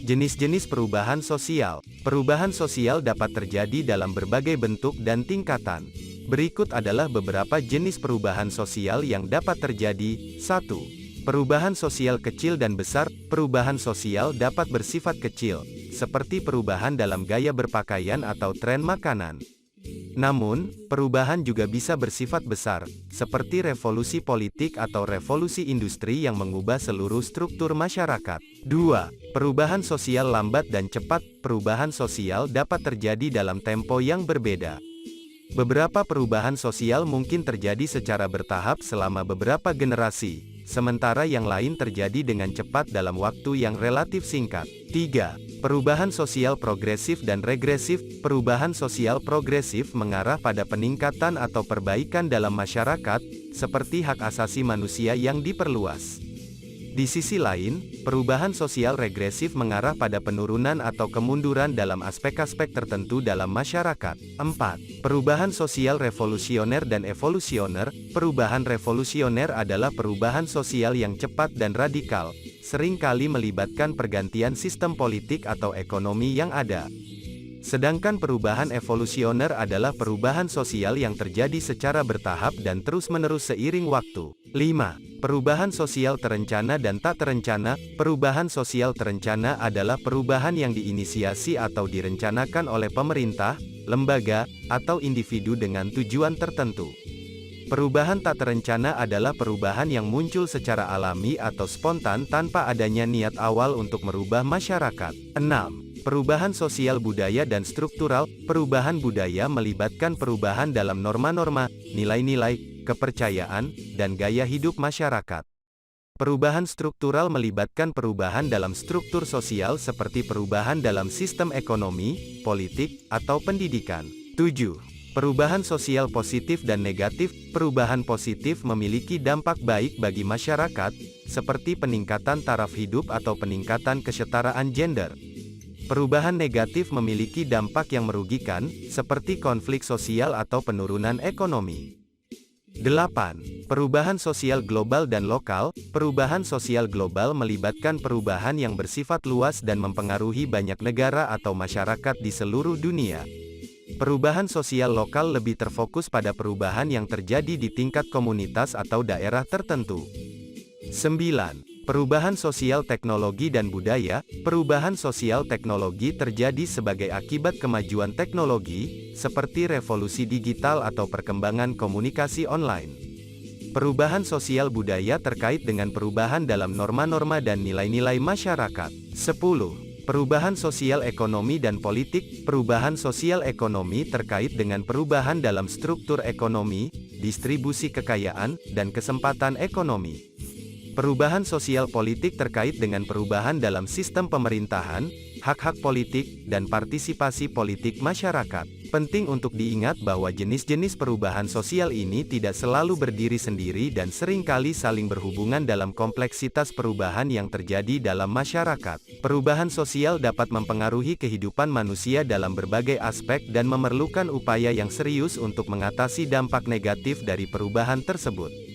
Jenis-jenis perubahan sosial. Perubahan sosial dapat terjadi dalam berbagai bentuk dan tingkatan. Berikut adalah beberapa jenis perubahan sosial yang dapat terjadi. 1. Perubahan sosial kecil dan besar. Perubahan sosial dapat bersifat kecil, seperti perubahan dalam gaya berpakaian atau tren makanan. Namun, perubahan juga bisa bersifat besar, seperti revolusi politik atau revolusi industri yang mengubah seluruh struktur masyarakat. 2. Perubahan sosial lambat dan cepat. Perubahan sosial dapat terjadi dalam tempo yang berbeda. Beberapa perubahan sosial mungkin terjadi secara bertahap selama beberapa generasi, sementara yang lain terjadi dengan cepat dalam waktu yang relatif singkat. 3. Perubahan sosial progresif dan regresif. Perubahan sosial progresif mengarah pada peningkatan atau perbaikan dalam masyarakat, seperti hak asasi manusia yang diperluas. Di sisi lain, perubahan sosial regresif mengarah pada penurunan atau kemunduran dalam aspek-aspek tertentu dalam masyarakat. 4. Perubahan sosial revolusioner dan evolusioner. Perubahan revolusioner adalah perubahan sosial yang cepat dan radikal, seringkali melibatkan pergantian sistem politik atau ekonomi yang ada. Sedangkan perubahan evolusioner adalah perubahan sosial yang terjadi secara bertahap dan terus-menerus seiring waktu. 5. Perubahan sosial terencana dan tak terencana. Perubahan sosial terencana adalah perubahan yang diinisiasi atau direncanakan oleh pemerintah, lembaga, atau individu dengan tujuan tertentu. Perubahan tak terencana adalah perubahan yang muncul secara alami atau spontan tanpa adanya niat awal untuk merubah masyarakat. 6. Perubahan sosial budaya dan struktural. Perubahan budaya melibatkan perubahan dalam norma-norma, nilai-nilai, kepercayaan, dan gaya hidup masyarakat. Perubahan struktural melibatkan perubahan dalam struktur sosial seperti perubahan dalam sistem ekonomi, politik, atau pendidikan. 7. Perubahan sosial positif dan negatif. Perubahan positif memiliki dampak baik bagi masyarakat, seperti peningkatan taraf hidup atau peningkatan kesetaraan gender. Perubahan negatif memiliki dampak yang merugikan, seperti konflik sosial atau penurunan ekonomi. 8. Perubahan sosial global dan lokal. Perubahan sosial global melibatkan perubahan yang bersifat luas dan mempengaruhi banyak negara atau masyarakat di seluruh dunia. Perubahan sosial lokal lebih terfokus pada perubahan yang terjadi di tingkat komunitas atau daerah tertentu. 9. Perubahan sosial teknologi dan budaya. Perubahan sosial teknologi terjadi sebagai akibat kemajuan teknologi, seperti revolusi digital atau perkembangan komunikasi online. Perubahan sosial budaya terkait dengan perubahan dalam norma-norma dan nilai-nilai masyarakat. 10. Perubahan sosial ekonomi dan politik. Perubahan sosial ekonomi terkait dengan perubahan dalam struktur ekonomi, distribusi kekayaan, dan kesempatan ekonomi. Perubahan sosial politik terkait dengan perubahan dalam sistem pemerintahan, hak-hak politik, dan partisipasi politik masyarakat. Penting untuk diingat bahwa jenis-jenis perubahan sosial ini tidak selalu berdiri sendiri dan seringkali saling berhubungan dalam kompleksitas perubahan yang terjadi dalam masyarakat. Perubahan sosial dapat mempengaruhi kehidupan manusia dalam berbagai aspek dan memerlukan upaya yang serius untuk mengatasi dampak negatif dari perubahan tersebut.